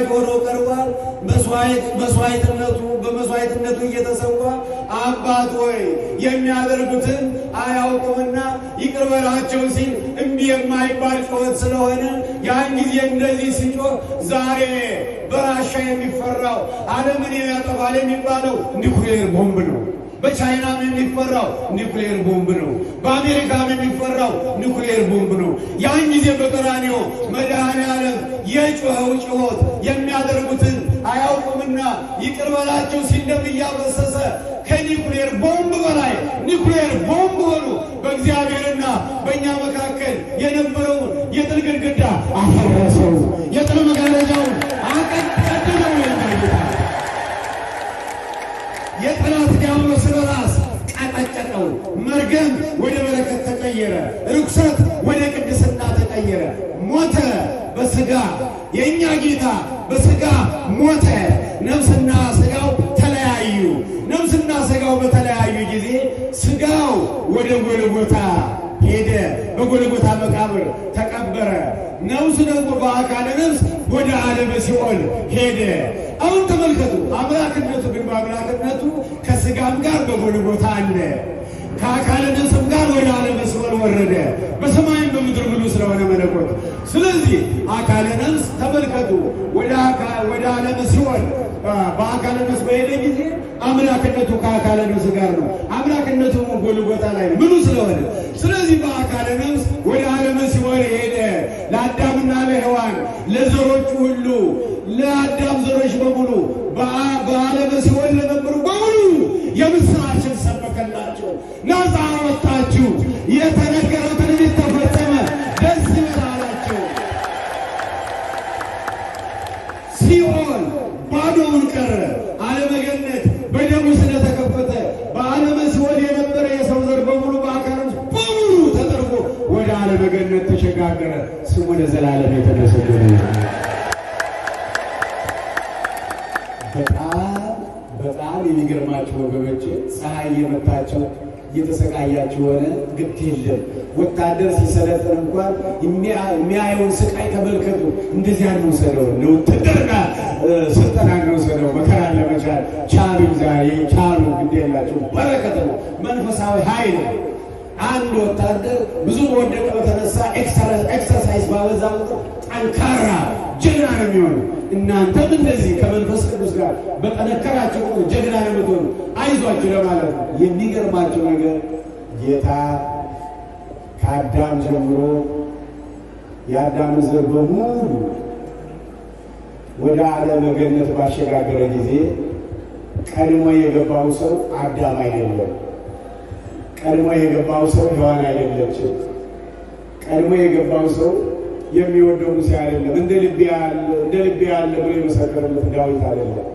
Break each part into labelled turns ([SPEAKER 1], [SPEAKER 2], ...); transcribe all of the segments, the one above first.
[SPEAKER 1] መስዋዕት ሆኖ ቀርቧል። በመስዋዕትነቱ እየተሰዋ አባት ሆይ የሚያደርጉትን አያውቁምና ይቅር በላቸው ሲል እምቢ የማይባል ጩኸት ስለሆነ ያን ጊዜ እንደዚህ ሲጮህ ዛሬ በራሻ የሚፈራው ዓለምን ያጠፋል የሚባለው ኒኩሌር ቦምብ ነው። በቻይናም የሚፈራው ኒኩሌር ቦምብ ነው። በአሜሪካም የሚፈራው ኒኩሌር ቦምብ ነው። ያን ጊዜ በቀራንዮ መድኃኔዓለም የጮኸው ጩኸት የሚያደርጉትን አያውቁምና ይቅር በላቸው ሲል ደም እያፈሰሰ ከኒኩሌር ቦምብ በላይ ኒኩሌር ቦምብ ሆኖ በእግዚአብሔርና በእኛ መካከል የነበረውን የጥል ግድግዳ አፈረሰው። የጥል መጋረጃውን አቀደደው። የጠላት ዲያብሎስ ራስ ቀጠቀጠው። መርገም ወደ በረከት ተቀየረ። ርኩሰት ወደ ቅድስና ተቀየረ። ሞተ በሥጋ የእኛ ጌታ በሥጋ ሞተ። ነፍስና ሥጋው ተለያዩ። ነፍስና ሥጋው በተለያዩ ጊዜ ሥጋው ወደ ጎልጎታ ሄደ። በጎልጎታ መቃብር ተቀበረ። ነፍሱ ደግሞ በአካለ ነፍስ ወደ ዓለመ ሲኦል ሄደ። አሁን ተመልከቱ። አምላክነቱ ግን በአምላክነቱ ከሥጋም ጋር በጎልጎታ አለ። ከአካለ ነፍስም ጋር ወደ ዓለመ ሲኦል ወረደ። በሰማይም በምድር ሙሉ ስለሆነ መለኮት። ስለዚህ አካለ ነፍስ ተመልከቱ ወደ ዓለመ ሲኦል በአካለ ነፍስ በሄደ ጊዜ አምላክነቱ ከአካለ ነፍስ ጋር ነው። አምላክነቱ ጎልጎታ ላይ ምኑ ስለሆነ ስለዚህ በአካለ ነፍስ ወደ ዓለመ ሲኦል ሄደ። ለአዳምና ለሔዋን ለዘሮቹ ሁሉ ለአዳም ዘሮች በሙሉ በዓለመ ሲኦል ለነበሩ በሙሉ የምስራችን ሰበከላቸው። ነፃ ወጣችሁ፣ የተነገረው ትንቢት ተፈጸመ፣ ደስ ይበላቸው። ሲኦል ባዶውን ቀረ። ዓለመ ገነት በደሙ ስለተከፈተ በዓለመ ሲኦል የነበረ የሰው ዘር በሙሉ በአካል በሙሉ ተጠርጎ ወደ ዓለመ ገነት ተሸጋገረ። ስሙ ለዘላለም የተመሰገነ ይሁን። በጣም የሚገርማችሁ ወገኖች፣ ፀሐይ እየመታችሁ እየተሰቃያችሁ ሆነ ግድ የለም። ወታደር ሲሰለጥን እንኳን የሚያየውን ስቃይ ተመልከቱ። እንደዚህ አንውሰደው፣ ለውትድርና ስልጠና እንውሰደው። መከራን ለመቻል ቻሉ፣ ዛሬ ቻሉ፣ ግድ የላችሁ። በረከት ነው፣ መንፈሳዊ ኃይል ነው። አንድ ወታደር ብዙ በወደቀ በተነሳ ኤክሰርሳይዝ ባበዛ ጠንካራ ጀግና ነው የሚሆነው። እናንተም እንደዚህ ከመንፈስ ቅዱስ ጋር በጠነከራችሁ ቁጥር ጀግና ነው የምትሆኑ። አይዟችሁ ለማለት ነው። የሚገርማችሁ ነገር ጌታ ከአዳም ጀምሮ የአዳም ዘር በሙሉ ወደ ዓለመ ገነት ባሸጋገረ ጊዜ ቀድሞ የገባው ሰው አዳም አይደለም። ቀድሞ የገባው ሰው ሔዋን አይደለችም። ቀድሞ የገባው ሰው የሚወደው ሙሴ አይደለም። እንደ ልቤ ያለ ብሎ የመሰከረለት ዳዊት አይደለም።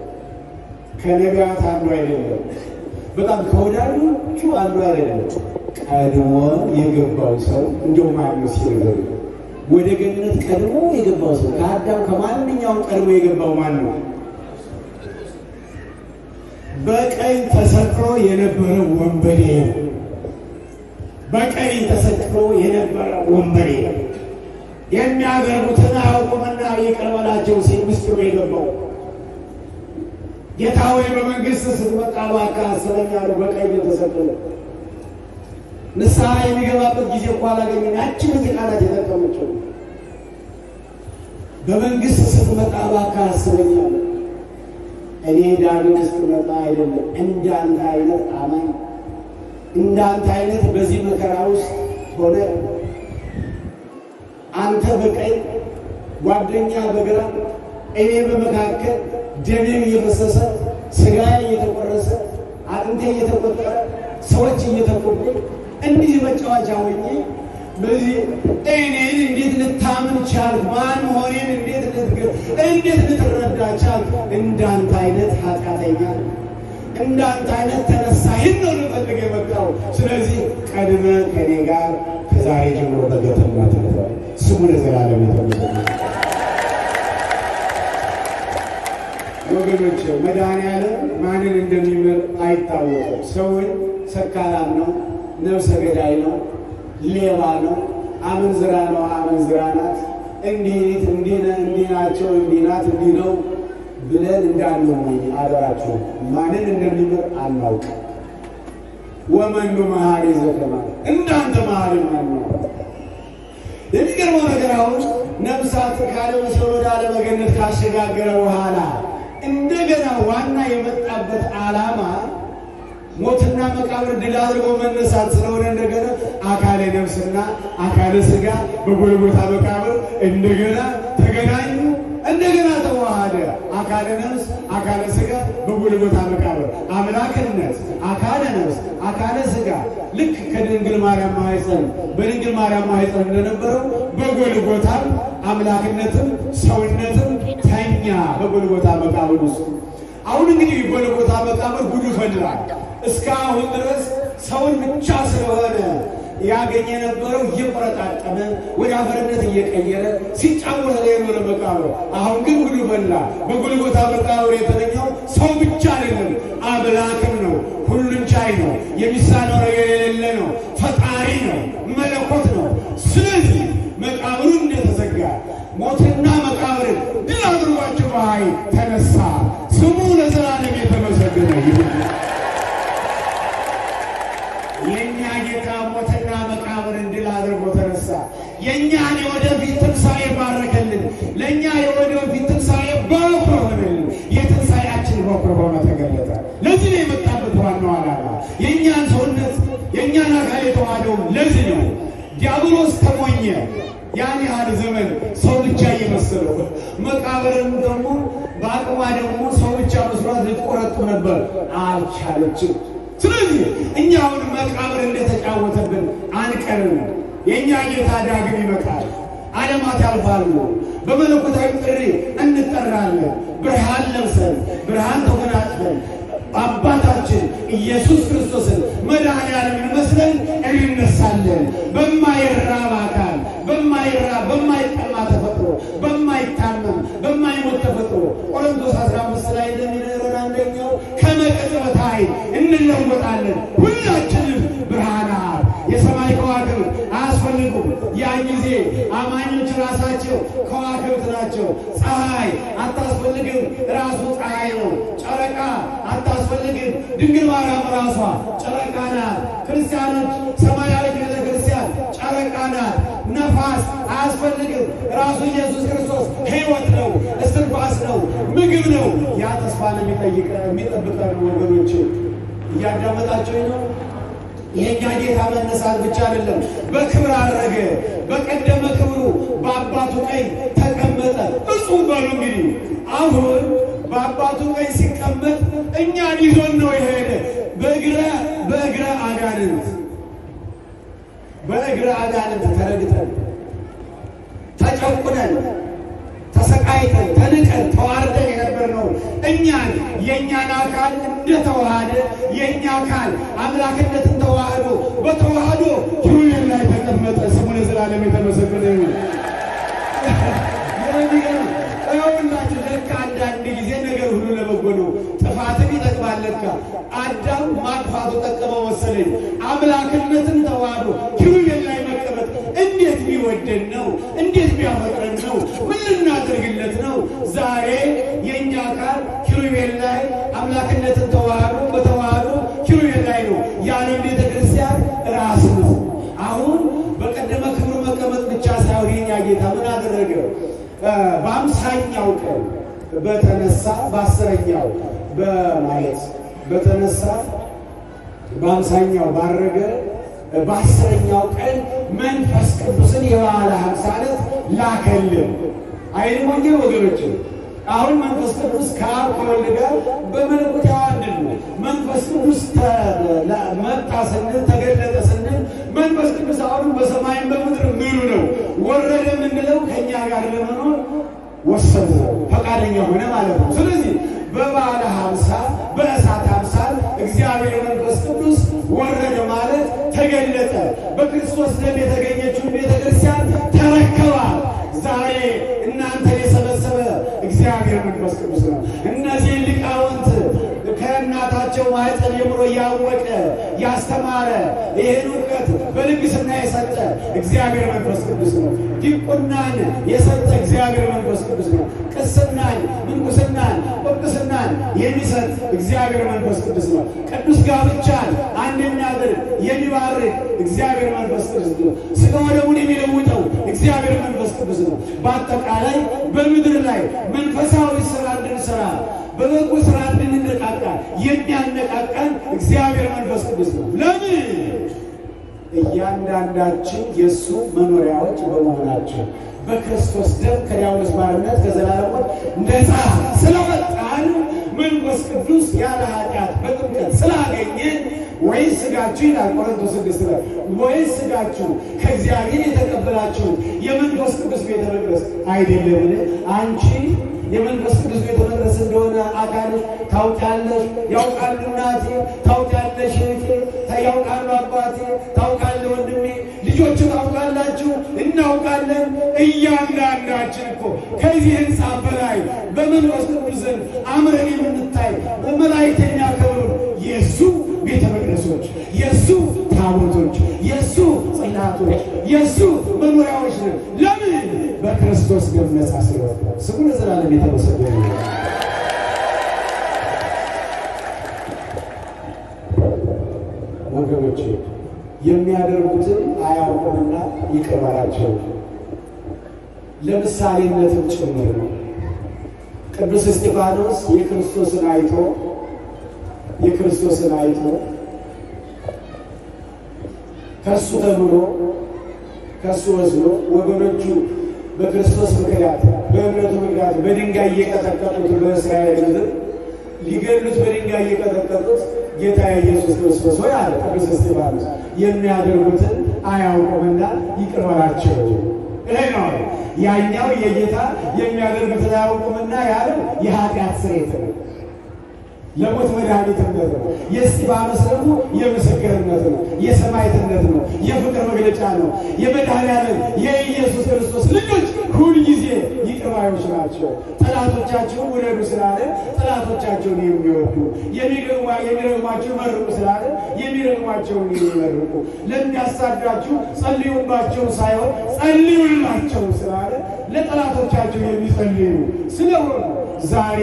[SPEAKER 1] ከነቢያት አንዱ አይደለም። በጣም ከወዳጆቹ አንዱ አይደለም። ቀድሞ የገባው ሰው እንደው ማነው ሲነገሩ ወደ ገነት ቀድሞ የገባው ሰው ከአዳም ከማንኛውም ቀድሞ የገባው ማን ነው? በቀኝ ተሰቅሎ የነበረ ወንበዴ። በቀኝ ተሰቅሎ የነበረ ወንበዴ የሚያደርጉትን አያውቁምና ይቅር በላቸው ሲል ምስጢሩ የገባው ጌታ ሆይ በመንግሥት ስትመጣ እባክህ አስበኝ አለ። በቀኝ ተሰቅሎ ንስሐ የሚገባበት ጊዜ እኮ አላገኘም። ያችን ቃላት የተጠቀመችው በመንግሥት ስትመጣ እባክህ አስበኝ አለ። እኔ ዳግም ስትመጣ አይደለም እንዳንተ አይነት አማኝ እንዳንተ አይነት በዚህ መከራ ውስጥ ሆነ አንተ በቀኝ ጓደኛ በግራ እኔ በመካከል ደሜ እየፈሰሰ ሥጋዬ እየተቆረሰ አጥንቴ እየተቆጠረ ሰዎች እየተቆጡ እንዲህ መጫወቻ ሆኜ በዚህ እኔን እንዴት ልታምን ቻልክ? ማን ሆኔን እንዴት ልትረዳ ቻልክ? እንዳንተ አይነት ኃጢአተኛ እንዳንተ አይነት ተነሳይን ነው ልፈልግ የመጣው። ስለዚህ ቀድመ ከኔ ጋር ከዛሬ ጀምሮ በገተማ ተለዋል። ስሙ ለዘላለም የተመሰገነ ወገኖች። መድኃኔዓለም ማንን እንደሚምር አይታወቅም። ሰውን ሰካራም ነው፣ ነፍሰ ገዳይ ነው፣ ሌባ ነው፣ አመንዝራ ነው፣ አመንዝራ ናት፣ እንዲህ ናቸው እንዲህ ናት እንዲህ ነው ብለን እንዳንሞኝ አደራችሁ። ማንን እንደሚምር አናውቅም። ወመኑ መሐሪ ዘከመ እንዳንተ መሐሪ ማን ነው? የሚገርመው ነገር አሁን ነፍሳት ከዓለመ ሲኦል ወደ ዓለመ ገነት ካሸጋገረ በኋላ እንደገና ዋና የመጣበት ዓላማ ሞትና መቃብር ድል አድርጎ መነሳት ስለሆነ እንደገና አካለ ነፍስና አካለ ሥጋ በጎልጎታ መቃብር እንደገና ተገናኙ፣ እንደገና ተዋሃደ። አካለ ነፍስ አካለ ሥጋ በጎልጎታ መቃብር አምላክነት አካለ ነፍስ አካለ ሥጋ ልክ ከድንግል ማርያም ማኅፀን በድንግል ማርያም ማኅፀን እንደነበረው በጎልጎታም አምላክነትም ሰውነትም ተኛ በጎልጎታ መቃብር ውስጥ። አሁን እንግዲህ ጎልጎታ መቃብር ጉዱ ፈላ። እስካሁን ድረስ ሰውን ብቻ ስለሆነ ያገኘ የነበረው እየቆረጣጠመ ወደ አፈርነት እየቀየረ ሲጫወት የኖረ መቃብር። አሁን ግን ጉዱ ፈላ። በጎልጎታ መቃብር የተገኘው ሰው ብቻ አይደለም፣ አምላክም ነው፣ ሁሉን ቻይ ነው፣ የሚሳነው ነገር የሌለ ነው፣ ፈጣሪ ነው፣ መለኮት ነው። ስለዚህ መቃብሩ እንደተዘጋ ሞትና መቃብርን ድል አድርጓቸው በኃይል ተነሳ። ስሙ ለዘላለም የተመሰገነ ይሁን። የእኛ ጌታ ሞትና መቃብርን ድል አድርጎ ተነሳ። የእኛን የወደፊት ትንሣኤ ባረከልን። ለእኛ የወደፊት ትንሣኤ በኩር ሆነልን። የትንሣኤያችን በኩር ሆኖ ተገለጠ። ለዚህ ነው የመጣበት ዋናው ዓላማ። የእኛን ሰውነት የእኛን አካል የተዋሃደው ለዚህ ነው። ዲያብሎስ ተሞኘ። ያን ያህል ዘመን ሰው ብቻ እየመሰለው መቃብርም ደግሞ በአቅሟ ደግሞ ሰው ብቻ መስሏት ልትቆረጥም ነበር፣ አልቻለችም። ስለዚህ እኛ አሁን መቃብር እንደተጫወተብን አንቀርም። የእኛ ጌታ ዳግም ይመጣል። ዓለማት ያልፋሉ። በመለኮታዊ ጥሪ እንጠራለን። ብርሃን ለብሰን ብርሃን ተጎናጽፈን አባታችን ኢየሱስ ክርስቶስን መድኃኔዓለምን መስለን እንነሳለን። በማይራብ አካል በማይጠማ ተፈጥሮ በማይታመም በማይሞት ተፈጥሮ ቆሮንቶስ 15 ላይ እንደሚነግረን አንደኛው ከመቅጽበት ኃይል እንለወጣለን። ሁላችንም ብርሃናት የሰማይ ከዋክብት አያስፈልጉም። ያን ጊዜ አማኞች ራሳቸው ከዋክብት ናቸው። ፀሐይ አታስፈልግም፣ ራሱ ፀሐይ ነው። ጨረቃ አታስፈልግም፣ ድንግል ማርያም ራሷ ጨረቃ ናት። ክርስቲያኖች ሰማያዊት ቤተ ክርስቲያን ጨረቃ ናት። ነፋስ አያስፈልግም፣ ራሱ ኢየሱስ ክርስቶስ ሕይወት ነው፣ እስትንፋስ ነው፣ ምግብ ነው። ያ ተስፋ ነው የሚጠብቀን ወገኖች። እያዳመጣቸው ነው። የእኛ ጌታ መነሳት ብቻ አይደለም፣ በክብር አረገ። በቀደመ ክብሩ በአባቱ ቀኝ ተቀመጠ። እጹብ በሉ እንግዲህ አሁን በአባቱ ቀኝ ሲቀመጥ እኛን ይዞን ነው የሄደ። በእግረ አጋንንት ተረግጠን ተጨቁነን ተሰቃይተን ተንቀን ተዋርደን የነበርነው እኛን የእኛን አካል እንደተዋሃደ የእኛ አካል አምላክነትን ተዋህዶ በተዋህዶ ኪሩቤል ላይ ተቀመጠ። ስሙ ለዘላለም የተመሰገነ ይሁን። ሁላችሁ ለካ አንዳንድ ጊዜ ነገር ሁሉ ለበጎ ነው። ጥፋትም ይጠቅማል። ለካ አዳም ማጥፋቱ ጠቀመው መሰለኝ። አምላክነትን ተዋህዶ ኪሩቤል ላይ መቀመጥ እንዴት ቢወደን ነው! እንዴት ቢያፈቅረን ነው! ምን ልናደርግለት ነው? ዛሬ የእኛ አካል ኪሩቤል ላይ አምላክነትን ተዋህዶ በተዋህዶ ኪሩቤል ላይ ነው። ያንን ቤተ ክርስቲያን ራስ ነው። አሁን በቀደመ ክብሩ መቀመጥ ብቻ ሳይሆን የእኛ ጌታ ምን አደረገ? በአምሳኛው ቀን በተነሳ በአስረኛው በማለት በተነሳ በአምሳኛው ባረገ በአስረኛው ቀን መንፈስ ቅዱስን የበዓለ ሃምሳ ዕለት ላከልን። አይደል ወገኖች? አሁን መንፈስ ቅዱስ ከአብ ከወልድ ጋር በመለኮት ያዋህድ ነው። መንፈስ ቅዱስ መጣ ስንል ተገለጠ ስንል መንፈስ ቅዱስ አሁን በሰማይም በምድር ምሉ ነው። ወረደ የምንለው ከእኛ ጋር ለመኖር ወሰነ፣ ፈቃደኛ ሆነ ማለት ነው። ስለዚህ በበዓለ ሃምሳ በእሳት አምሳል እግዚአብሔር መንፈስ ቅዱስ ወረደ ማለት ተገለጠ። በክርስቶስ ደም የተገኘችውን ቤተ ክርስቲያን ተረከባ። ዛሬ እናንተ የሰበሰበ እግዚአብሔር መንፈስ ቅዱስ ነው። እነዚህ ሊቃውንት ከእናታቸው ማኅፀን ጀምሮ ያወቀ ያስተማረ ይህን እውቀት በልግስና የሰጠ እግዚአብሔር መንፈስ ቅዱስ ነው። ዲቁናን የሰጠ እግዚአብሔር መንፈስ ቅዱስ ነው። ቅስናን፣ ምንኩስናን፣ ጵጵስናን የሚሰጥ እግዚአብሔር መንፈስ ቅዱስ ነው። ቅዱስ ጋብቻን አንድ የሚያደርግ የሚባርክ እግዚአብሔር መንፈስ ቅዱስ ነው። ሥጋ ወደሙን የሚለውጠው እግዚአብሔር መንፈስ ቅዱስ ነው። በአጠቃላይ በምድር ላይ መንፈሳዊ ሥራ እንድንሠራ በበጎ ሥራ እንድንነቃቃ የሚያነቃቃን እግዚአብሔር መንፈስ ቅዱስ ነው። ለምን? እያንዳንዳችን የእሱ መኖሪያዎች በመሆናቸው በክርስቶስ ደም ከዲያብሎስ ባርነት ከዘላለም ሞት ነፃ ስለወጣን መንፈስ ቅዱስ ያለ ኃጢአት በጥምቀት ስላገኘን ወይስ ሥጋችሁ ይላል ቆሮንቶስ 6 ላይ ወይስ ሥጋችሁ ከእግዚአብሔር የተቀበላችሁ የመንፈስ ቅዱስ ቤተ መቅደስ አይደለምን? አንቺ የመንፈስ ቅዱስ ቤተ መቅደስ እንደሆነ አካልሽ ታውቂያለሽ። ያውቃሉ እናቴ፣ ታውቂያለሽ እህቴ፣ ያውቃሉ አባቴ፣ ታውቃለህ ወንድሜ፣ ልጆቹ ታውቃላችሁ፣ እናውቃለን። እያንዳንዳችን እኮ ከዚህ ሕንፃ በላይ በመንፈስ ቅዱስ ዘንድ አምረን የምንታይ በመላእክት የሚያከብሩ የእሱ ቤተ መቅደሶች፣ የእሱ ታቦቶች፣ የእሱ ጽላቶች፣ የእሱ መኖሪያዎች ነው። ለምን? በክርስቶስ ደም ነፃ ስለወጣ። ስሙ ለዘላለም የተመሰገነ ይሁን። ወገኖቼ የሚያደርጉትን አያውቁምና ይቅር በላቸው። ለምሳሌነትም ጭምር ነው። ቅዱስ እስጢፋኖስ የክርስቶስን አይቶ ከሱ ተምሮ ከሱ ወስዶ ወገኖቹ በክርስቶስ ምክንያት በእምነቱ ምክንያት በድንጋይ እየቀጠቀጡት በእስራኤል ምድር ሊገሉት በድንጋይ እየቀጠቀጡት ጌታ ኢየሱስ ክርስቶስ ሆይ አለ ቅዱስ እስጢፋኖስ የሚያደርጉትን አያውቁምና ይቅር በላቸው። ይሄ ነው ያኛው የጌታ የሚያደርጉትን አያውቁምና ያለው የኃጢአት ስርየት ነው፣ ለሞት መድኃኒትነት ነው። የእስጢፋኖስ ደግሞ የምስክርነት ነው፣ የሰማዕትነት ነው፣ የፍቅር መግለጫ ነው። የመድኃኒዓለም የኢየሱስ ክርስቶስ ልጆች ሁልጊዜ ይቅር ባዮች ናቸው። ጠላቶቻቸውን ውደዱ ስላለ ጠላቶቻቸውን የሚወዱ፣ የሚረግሟቸው መርቁ ስላለ የሚረግሟቸውን የሚመርቁ፣ ለሚያሳድዷችሁ ጸልዩባቸው ሳይሆን ጸልዩላቸው ስላለ ለጠላቶቻቸው የሚጸልዩ ስለሆኑ ዛሬ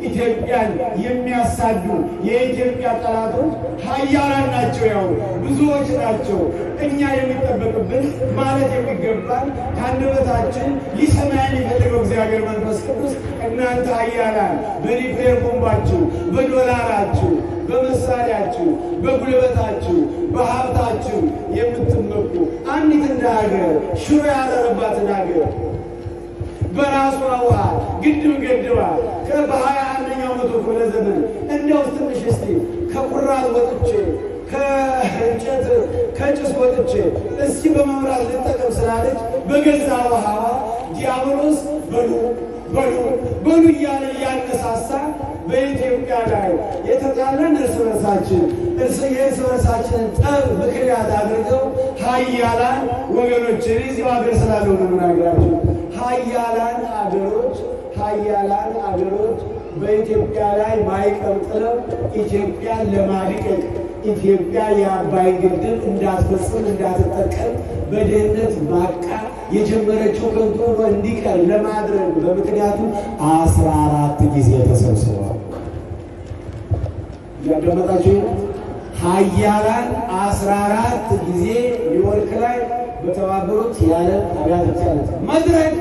[SPEAKER 1] ኢትዮጵያን የሚያሳዱ የኢትዮጵያ ጠላቶች ኃያላን ናቸው። ያው ብዙዎች ናቸው። እኛ የሚጠበቅብን ማለት የሚገባን ከአንደበታችን ሊሰማ የሚፈልገው እግዚአብሔር መንፈስ ቅዱስ እናንተ ኃያላን በኒውክሌር ቦምባችሁ፣ በዶላራችሁ፣ በመሳሪያችሁ፣ በጉልበታችሁ፣ በሀብታችሁ የምትመኩ አንዲት እንደ ሀገር ሽሮ ያጠረባትን ሀገር በራሷ ውሃ ግድብ ገድባ በ21ኛው መቶ ክፍለ ዘመን እንዲያው ትንሽ እስቲ ከቁራጥ ወጥቼ ከእንጨት ከጭስ ወጥቼ እስቲ በመምራት ልጠቀም ስላለች በገዛ ውሃዋ ዲያብሎስ በሉ እያለ እያነሳሳ በኢትዮጵያ ላይ የተጣለን እርስ በርሳችንን ጠብ ምክንያት አድርገው ኃያላን ወገኖችን እዚሁ ሀገር ስላለው ነው የምናገራቸው። ኃያላን አገሮች በኢትዮጵያ ላይ ማዕቀብ ጥለው ኢትዮጵያን ለማድቀቅ ኢትዮጵያ የአባይ ግድብ እንዳትፈጽም እንዳትጠቀም በድህነት ማቃ የጀመረችው ከንቱ ሆኖ እንዲቀር ለማድረግ በምክንያቱ 14 ጊዜ ተሰብስበዋል። ያደመጣችሁ ኃያላን 14 ጊዜ ኒውዮርክ ላይ በተባበሩት የዓለም አብያተ ክርስቲያናት መድረክ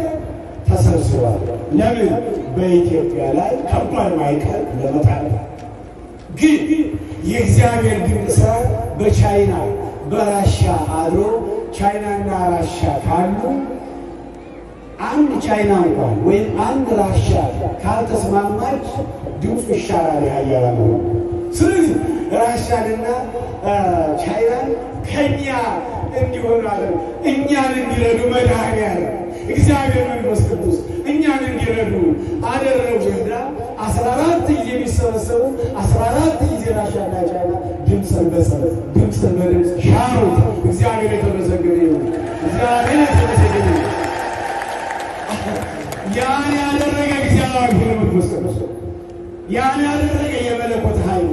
[SPEAKER 1] ተሰብስበዋል። ለምን? በኢትዮጵያ ላይ ከባድ ማዕቀብ ለመጣል። ግን የእግዚአብሔር ድንቅ ሥራ በቻይና በራሻ አድሮ ቻይናና ራሻ ካሉ አንድ ቻይና እንኳን ወይም አንድ ራሻ ካልተስማማች ድምፁ ይሻራል ኃያላን ነው። ስለዚህ ራሻንና ቻይናን ከኛ እንዲሆኑ አለ እኛን እንዲረዱ መድኃኒዓለም እግዚአብሔር መንፈስ ቅዱስ እኛን እንዲረዱ አደረጉና 14 ጊዜ የሚሰበሰቡ 14 ጊዜ ራሻና ቻይና ድምፅን በድምፅ ሻሩት። እግዚአብሔር የተመሰገነ ይሁን። እግዚአብሔር የተመሰገነ ይሁን። ያን ያደረገ እግዚአብሔር መንፈስ ቅዱስ፣ ያን ያደረገ የመለኮት ኃይል፣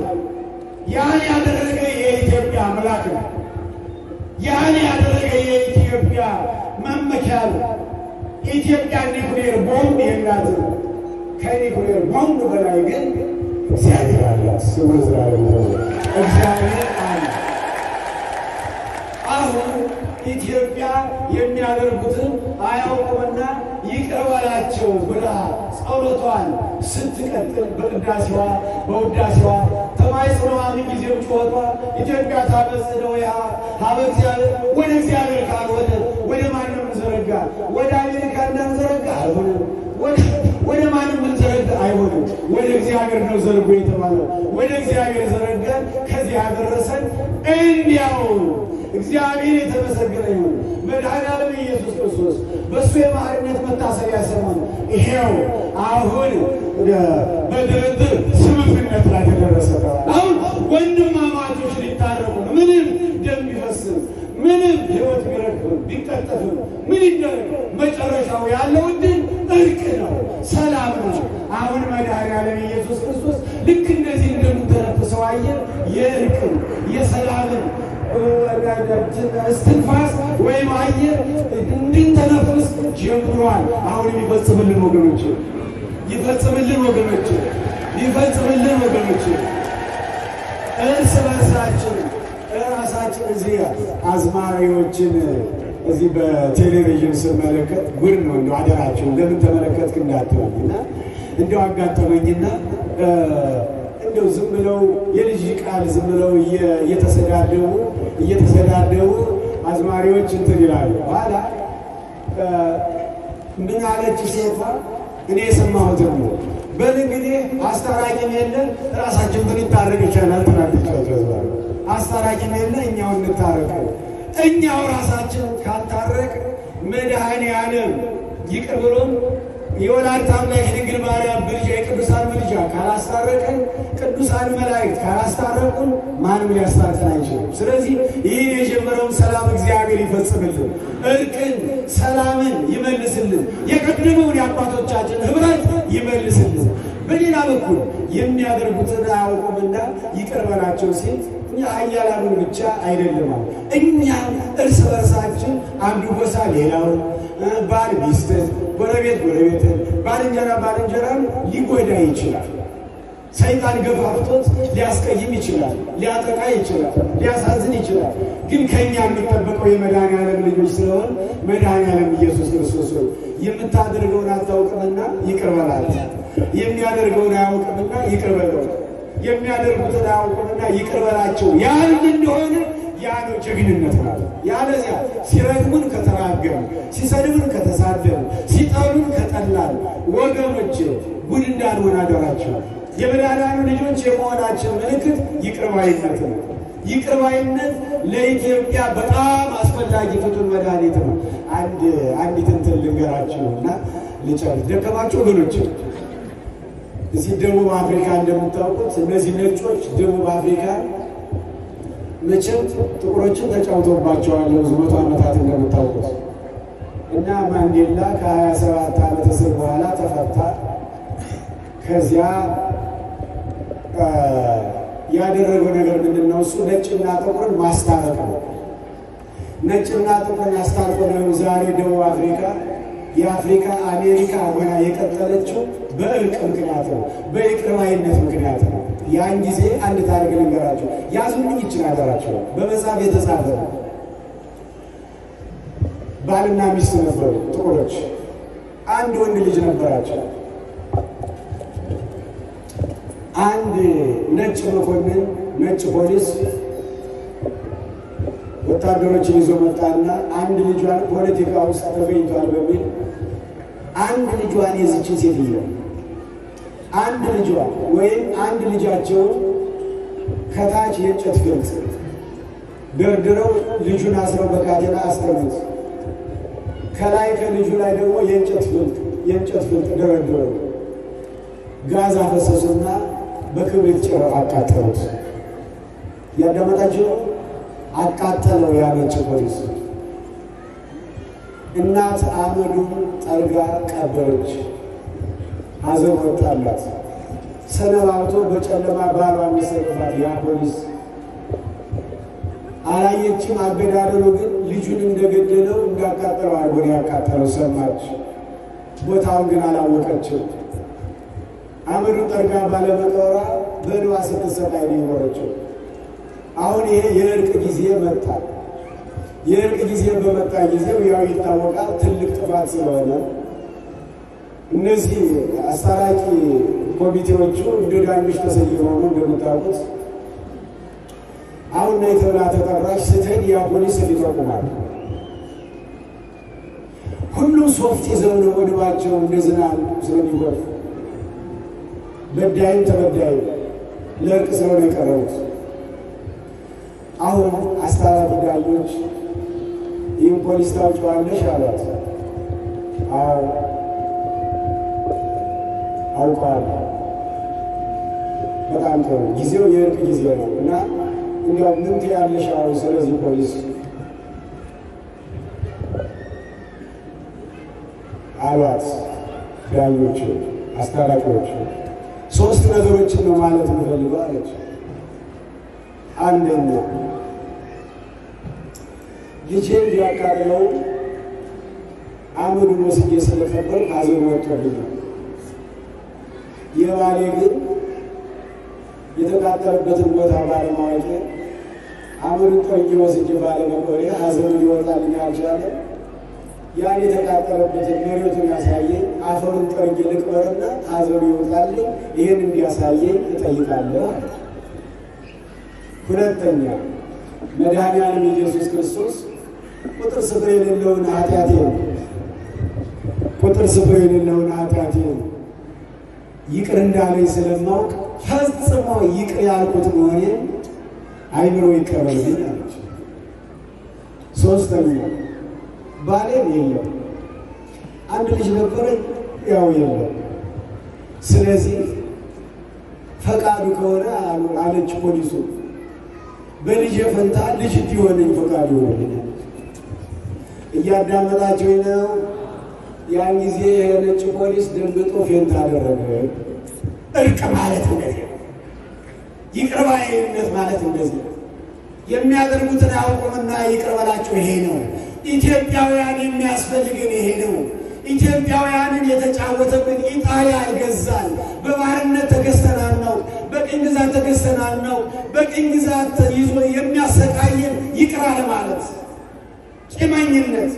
[SPEAKER 1] ያን ያደረገ የኢትዮጵያ አምላክ ነው። ያን ያደረገ የኢትዮጵያ መመኪያ ነው። ኢትዮጵያ ኒኩሌር ቦምብ የላትም። ከኒኩሌር ቦምብ በላይ ግን እግዚአብሔር አላት። ስሙ ይዝራኤል ነው። እግዚአብሔር አለ። አሁን ኢትዮጵያ የሚያደርጉትን አያውቁምና ይቅር በላቸው ብላ ጸሎቷን ስትቀጥል በቅዳሴዋ በውዳሴዋ ተማጽኖዋ ምንጊዜም ጩኸቷ ኢትዮጵያ ታበጽሕነው ሀበ እግዚአብሔር፣ ወደ እግዚአብሔር ካልሆነ ወደ ማንም እንዘረጋ፣ ወደ አሜሪካ እንዳንዘረጋ አይሆንም፣ ወደ ማንም እንዘረጋ አይሆንም። ወደ እግዚአብሔር ነው ዘርጎ የተባለው። ወደ እግዚአብሔር ዘረጋን። ከዚህ ያደረሰን እንዲያው እግዚአብሔር የተመሰገነ ይሁን። መድኃኔዓለም ኢየሱስ ክርስቶስ በእሱ የማዕርነት መታሰቢያ ሰሞን ይሄው አሁን በድርድር ስምምነት ላይ ተደረሰ። አሁን ወንድማማቾች ሊታረቁ ነው። ምንም ደም ቢፈስም ምንም ሕይወት ቢረግፍም ቢቀጠፍም ምን ይደረግ? መጨረሻው ያለው ድል እርቅ ነው፣ ሰላም ነው። አሁን መድኃኔዓለም ኢየሱስ ክርስቶስ ልክ እንደዚህ እንደምንተነፍሰው አየር የእርቅን የሰላምን እስትንፋስ ወይም አየር እንድንተነፍስ ጀምሯል። አሁን ይፈጽምልን ወገኖች፣ ይፈጽምልን ወገኖች፣ ይፈጽምልን ወገኖች። እርስ በርሳችን ራሳችን እዚህ አዝማሪዎችን እዚህ በቴሌቪዥን ስመለከት ጉድ ነው። እንደው አደራቸው እንደምን ተመለከትክ እንዳትሉኝና እንደው አጋጠመኝና እንደው ዝም ብለው የልጅ ቃል ዝም ብለው እየተሰዳደቡ አዝማሪዎች እንትን ይላሉ። ኋላ ምን አለች ሴቷ? እኔ የሰማሁትን ነው። በል እንግዲህ አስታራቂም የለ ራሳችን ብንታረቅ ይቻላል ትናንትቻቸው አስታራቂም የለ እኛው እንታረቀው። እኛው ራሳችን ካልታረቅ መድኃኔዓለም ይቅር ብሎን የወላዲተ አምላክ የድንግል ማርያም ምልጃ የቅዱሳን ምልጃ ካላስታረቀን፣ ቅዱሳን መላእክት ካላስታረቁን ማንም ሊያስታርቀን አይችልም። ስለዚህ ይህን የጀመረውን ሰላም እግዚአብሔር ይፈጽምልን፣ እርቅን ሰላምን ይመልስልን፣ የቀደመውን የአባቶቻችን ኅብረት ይመልስልን። በሌላ በኩል የሚያደርጉትን አያውቁምና ይቅር በላቸው ሲል እኛ ኃያላኑን ብቻ አይደለም፣ እኛም እርስ በርሳችን አንዱ ጎሳ ሌላውን፣ ባል ሚስትን፣ ጎረቤት ጎረቤትን፣ ባልንጀራ ባልንጀራን ሊጎዳ ይችላል። ሰይጣን ገፋፍቶት ሊያስቀይም ይችላል፣ ሊያጠቃ ይችላል፣ ሊያሳዝን ይችላል። ግን ከእኛ የሚጠበቀው የመድኃኔዓለም ልጆች ስለሆን መድኃኔዓለም ኢየሱስ ክርስቶስ የምታደርገውን አታውቅምና ይቅር በላት፣ የሚያደርገውን አያውቅምና ይቅር በለው፣ የሚያደርጉትን አያውቅምና ይቅር በላቸው ያን እንደሆነ ያ ነው ጀግንነት ማለት። ያለዚያ ሲረግሙን ከተራገሙ፣ ሲሰድቡን ከተሳደቡ፣ ሲጠሉን ከጠላን ወገኖች ጉድ እንዳንሆን አደራቸው። የመድኃኔዓለም ልጆች የመሆናችን ምልክት ይቅር ባይነት ነው። ይቅር ባይነት ለኢትዮጵያ በጣም አስፈላጊ ፍቱን መድኃኒት ነው። አንዲት እንትን ልንገራችሁና ልጨርስ። ደከማችሁ ወገኖች? እዚህ ደቡብ አፍሪካ እንደምታውቁት እነዚህ ነጮች ደቡብ አፍሪካ መቼም ጥቁሮችን ተጫውቶባቸዋል ብዙ መቶ ዓመታት እንደምታውቁት። እና ማንዴላ ከ27 ዓመት እስር በኋላ ተፈታ። ከዚያ ያደረገው ነገር ምንድን ነው? እሱ ነጭና ጥቁርን ማስታረቅ ነው። ነጭና ጥቁርን አስታርቆ ነው ዛሬ ደቡብ አፍሪካ የአፍሪካ አሜሪካ ሆና የቀጠለችው በእርቅ ምክንያት ነው፣ በይቅር ባይነት ምክንያት ነው። ያን ጊዜ አንድ ታሪክ ልንገራቸው፣ ያዙልኝ ይችላላቸው። በመጽሐፍ የተጻፈ ባልና ሚስት ነበሩ ጥቁሮች። አንድ ወንድ ልጅ ነበራቸው። አንድ ነጭ መኮንን፣ ነጭ ፖሊስ ወታደሮችን ይዞ መጣና አንድ ልጇን ፖለቲካ ውስጥ ተገኝቷል በሚል አንድ ልጇን የዝችን ሴትዮ አንድ ልጇን ወይም አንድ ልጃቸውን ከታች የእንጨት ፍልጥ ደርድረው ልጁን አስረው በካቴና አስቀመጡ። ከላይ ከልጁ ላይ ደግሞ የእንጨት ፍልጥ ደረድረው ጋዝ አፈሰሱና በክብሪት ጭረው አቃጠሉት። ያዳመጣችሁ አቃጠለው። ያነጭ ፖሊስ እናት አመዱን ጠርጋ ቀበረች።
[SPEAKER 2] ሐዘን ወጣላት። ሰነባብቶ በጨለማ ባሏን መሰረታት። ያ ፖሊስ አላየችም። አገዳደሉ ግን ልጁን እንደገደለው እንዳቃጠለው አርጎን ያቃጠለው ሰማች። ቦታውን ግን አላወቀችም። አመዱን ጠርጋ ባለመቀበሯ በእንባ ስትሰቃይ ነው የኖረችው። አሁን ይሄ የእርቅ ጊዜ መጣ። የእርቅ ጊዜ በመጣ ጊዜው ያው ይታወቃል ትልቅ ጥፋት ስለሆነ እነዚህ አስታራቂ ኮሚቴዎቹ እንደ ዳኞች ተሰይመው ነው እንደምታውቁት። አሁን ነይ ተብላ ተጠራች። ስትሄድ ያ ፖሊስ ይጠቁማል። ሁሉም ሶፍት ይዘው ነው ወድባቸው እንደ ዝናብ ስለሚጎርፍ በዳይም ተበዳዩ ለእርቅ ስለሆነ የቀረቡት። አሁን አስታራቂ ዳኞች ይህን ፖሊስ ታውቂዋለሽ አሏት። አዎ አውቀዋለሁ። በጣም ጥሩ። ጊዜው የእርቅ ጊዜ ነው እና እንዲያው ምን ትያለሽ አሁን ስለዚህ ፖሊስ አሏት። ዳኞች አስታራቂዎች ሶስት ነገሮችን ነው ማለት የምፈልገው አለች። አንደኛ ልጄን ቢያቃጥለው አመዱን ወስጄ ስለቀበር ሐዘን ወጥቶልኝ፣ የባሌ ግን የተቃጠለበትን ቦታ ባለማወቄ አመዱን ጠርጌ ወስጄ ባለመቆሬ ሐዘኑ ሊወጣልኝ አልቻለ። ያን የተቃጠለበትን መሬቱን ያሳየኝ፣ አፈሩን ጠርጌ ልቅበርና ሐዘኑ ይወጣልኝ፣ ይህን እንዲያሳየኝ እጠይቃለሁ አለ። ሁለተኛ መድኃኒዓለም ኢየሱስ ክርስቶስ ቁጥር ስፍር የሌለውን ኃጢአቴን ይቅር እንዳለኝ ስለማውቅ ፈጽሞ ይቅር ያልኩት መሆኔን አይምሮ ይቀበልኝ አለች። ሶስተኛ ባሌም የለም፣ አንድ ልጅ ነበረኝ፣ ያው የለም። ስለዚህ ፈቃዱ ከሆነ አለች ፖሊሱ በልጅ ፈንታ ልጅ እንዲሆነኝ ፈቃዱ ሆነልኝ። እያዳመጣችሁኝ ነው? ያን ጊዜ የነጭ ፖሊስ ደንግጦ ፌንት አደረገ። እርቅ ማለት እንደዚህ ነው። ይቅር ባይነት ማለት እንደዚህ ነው። የሚያደርጉትን አያውቁምና ይቅር በላቸው። ይሄ ነው ኢትዮጵያውያን የሚያስፈልግን፣ ይሄ ነው ኢትዮጵያውያንን የተጫወተብን። ኢጣሊያ ገዛን፣ በባርነት ተገዝተናል ነው፣ በቅኝ ግዛት ተገዝተናል ነው። በቅኝ ግዛት ይዞ የሚያሰቃየን ይቅር አለ ማለት፣ ቂመኝነት፣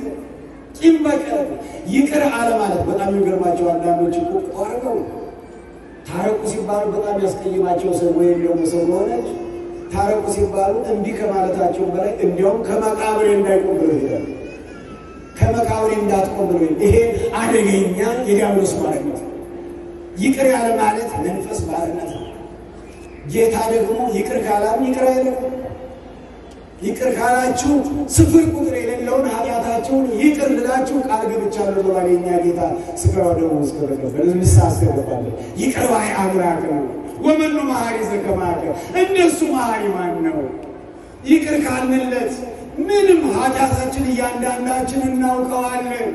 [SPEAKER 2] ቂም በቀል ይቅር አለ ማለት። በጣም የሚገርማቸው አንዳንዶች እኮ ቆርጠው ታረቁ ሲባሉ በጣም ያስቀይማቸው ሰው ወይም ደግሞ ሰው ሆነች ታረቁ ሲባሉ እንዲህ ከማለታቸው በላይ እንዲያውም ከመቃብሬ እንዳይቆም ብለው ይላል። ከመቃብሬ እንዳትቆም ብለው ይሄ አደገኛ የዲያብሎስ ባርነት። ይቅር ያለ ማለት መንፈስ ባርነት ነው። ጌታ ደግሞ ይቅር ካላሉ ይቅር አይልም። ይቅር ካላችሁ ስፍር ቁጥር የሌለውን ኃጢአታችሁን ይቅር ልላችሁ ቃል ገብቻለሁ ብሏል የእኛ ጌታ። ስጋው ደግሞ እስከተቀበለ ንስሐ አስገባለሁ። ይቅር ባይ አምላክ ነው። ወመኑ መሐሪ ዘከማከ፣ እንደሱ መሐሪ ማን ነው? ይቅር ካልንለት ምንም ኃጢአታችን እያንዳንዳችን እናውቀዋለን።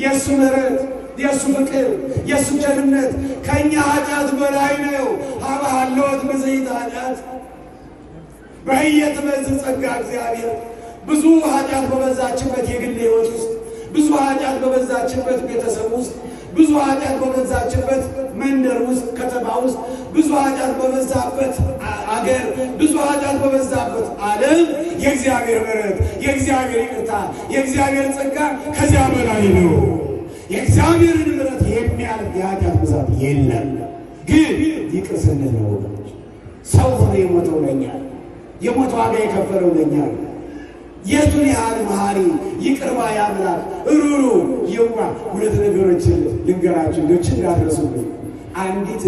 [SPEAKER 2] የእሱ ምሕረት፣ የእሱ ፍቅር፣ የእሱ ቸርነት ከእኛ ኃጢአት በላይ ነው። ሀባሃለወት በዘይት ኃጢአት በህየት በዚህ ጸጋ እግዚአብሔር ብዙ ኃጢአት በበዛችበት የግል ሕይወት ውስጥ፣ ብዙ ኃጢአት በበዛችበት ቤተሰብ ውስጥ፣ ብዙ ኃጢአት በበዛችበት መንደር ውስጥ፣ ከተማ ውስጥ፣ ብዙ ኃጢአት በበዛበት አገር፣ ብዙ ኃጢአት በበዛበት ዓለም የእግዚአብሔር ምሕረት፣ የእግዚአብሔር ይቅርታ፣ የእግዚአብሔር ጸጋ ከዚያ በላይ ነው። የእግዚአብሔርን ምሕረት የሚያልፍ የኃጢአት ብዛት የለም። ግን ይቅር ስንል ነው ወገኖች። ሰው ሆኖ የሞተው ለኛ፣ የሞት ዋጋ የከፈለው ለኛ። የቱን ያህል መሐሪ ይቅር ባይ አምላክ ሩሩ የዋ። ሁለት ነገሮችን ልንገራችሁ፣ እንዳትረሱብኝ። አንዲት